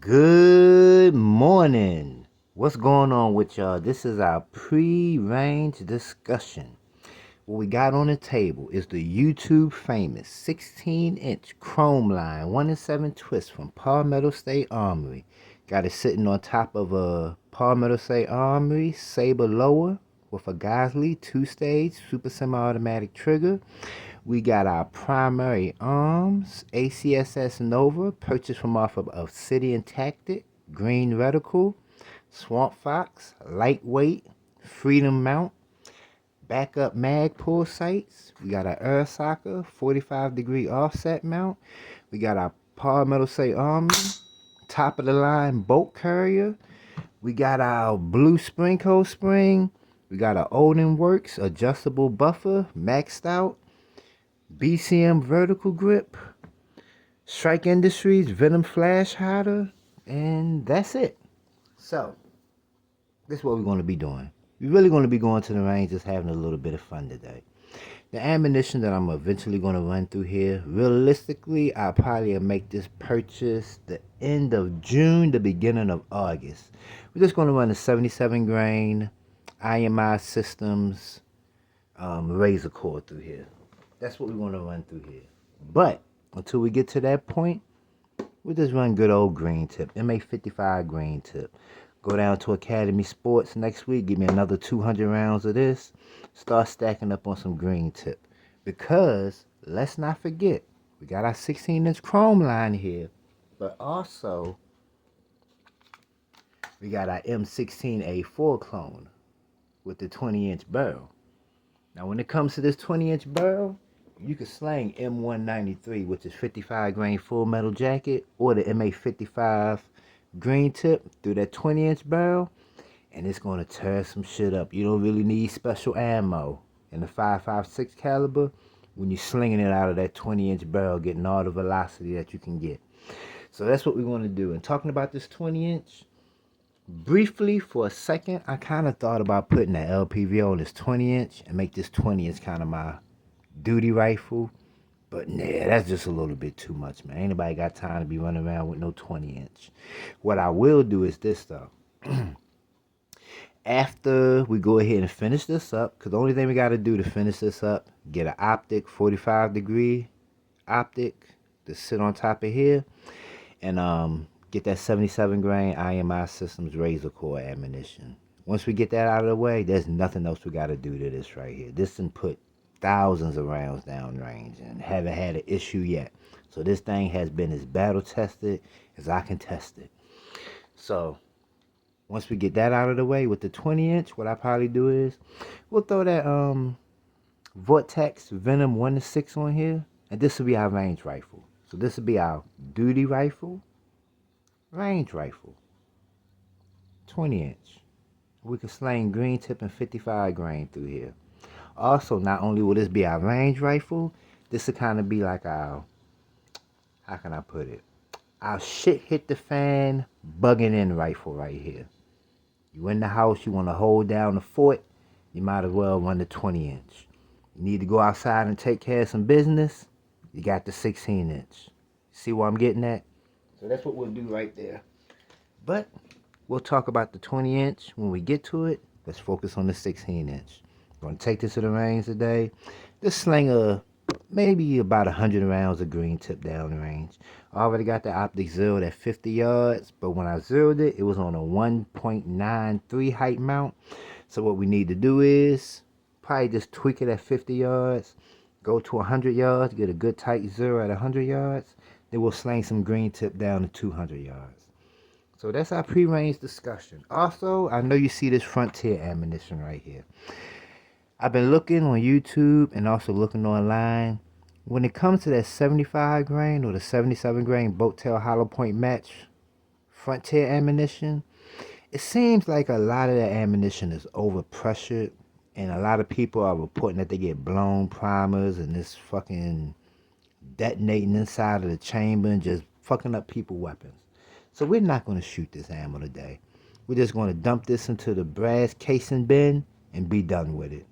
Good morning. What's going on with y'all? This is our pre-range discussion. What we got on the table is the YouTube famous 16-inch chrome line 1 in 7 twist from Palmetto State Armory. Got it sitting on top of a Palmetto State Armory Saber lower with a Gosley 2-stage super semi-automatic trigger. We got our primary arms, ACSS Nova, purchased from off of Obsidian Tactic, green reticle, Swamp Fox, lightweight, Freedom mount, backup mag pull sights. We got our Air Soccer 45-degree offset mount. We got our Palmetto State Armory, top of the line bolt carrier. We got our blue spring coat spring. We got our Odin Works adjustable buffer, maxed out. BCM vertical grip, Strike Industries Venom flash hider, and that's it. So, this is what we're going to be doing. We're really going to be going to the range, just having a little bit of fun today. The ammunition that I'm eventually going to run through here, realistically, I'll probably make this purchase the end of June, the beginning of August. We're just going to run a 77 grain IMI Systems razor core through here. That's what we want to run through here. But until we get to that point, we just run good old green tip. MA55 green tip. Go down to Academy Sports next week. Give me another 200 rounds of this. Start stacking up on some green tip. Because, let's not forget, we got our 16-inch chrome line here. But also, we got our M16A4 clone with the 20-inch barrel. Now, when it comes to this 20-inch barrel, you can slang M193, which is 55 grain full metal jacket, or the MA55 green tip through that 20-inch barrel, and it's going to tear some shit up. You don't really need special ammo in the 5.56 caliber when you're slinging it out of that 20-inch barrel, getting all the velocity that you can get. So that's what we're going to do. And talking about this 20-inch, briefly for a second, I kind of thought about putting that LPV on this 20-inch and make this 20-inch kind of my duty rifle, but nah, that's just a little bit too much, man. Ain't nobody got time to be running around with no 20-inch. What I will do is this, though. After we go ahead and finish this up, because the only thing we got to do to finish this up, get an optic 45-degree optic to sit on top of here, and get that 77 grain IMI Systems razor core ammunition. Once we get that out of the way, there's nothing else we got to do to this right here. This can put thousands of rounds downrange and haven't had an issue yet. So this thing has been as battle tested as I can test it. So once we get that out of the way with the 20-inch, what I probably do is we'll throw that Vortex Venom 1 to 6 on here, and this will be our range rifle. So this will be our duty rifle, range rifle, 20-inch. We can slang green tip and 55 grain through here. Also, not only will this be our range rifle, this will kind of be like our, how can I put it? Our shit hit the fan, bugging in rifle right here. You in the house, you want to hold down the fort, you might as well run the 20-inch. You need to go outside and take care of some business, you got the 16-inch. See what I'm getting at? So that's what we'll do right there. But we'll talk about the 20-inch when we get to it. Let's focus on the 16-inch. Going to take this to the range today. This sling maybe about 100 rounds of green tip down range. I already got the optic zeroed at 50 yards, but when I zeroed it, it was on a 1.93 height mount. So what we need to do is probably just tweak it at 50 yards, go to 100 yards, get a good tight zero at 100 yards, then we'll sling some green tip down to 200 yards. So that's our pre-range discussion. Also, I know you see this Frontier ammunition right here. I've been looking on YouTube and also looking online. When it comes to that 75 grain or the 77 grain boat tail hollow point match Frontier ammunition, it seems like a lot of that ammunition is overpressured, and a lot of people are reporting that they get blown primers and this fucking detonating inside of the chamber and just fucking up people's weapons. So we're not going to shoot this ammo today. We're just going to dump this into the brass casing bin and be done with it.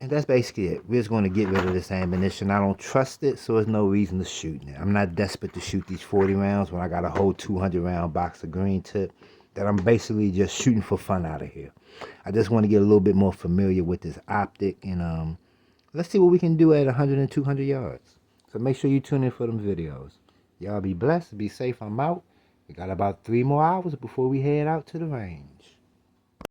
And that's basically it. We're just going to get rid of this ammunition. I don't trust it, so there's no reason to shoot it. I'm not desperate to shoot these 40 rounds when I got a whole 200 round box of green tip that I'm basically just shooting for fun out of here. I just want to get a little bit more familiar with this optic, and let's see what we can do at 100 and 200 yards. So make sure you tune in for them videos. Y'all be blessed, be safe. I'm out. We got about 3 more hours before we head out to the range.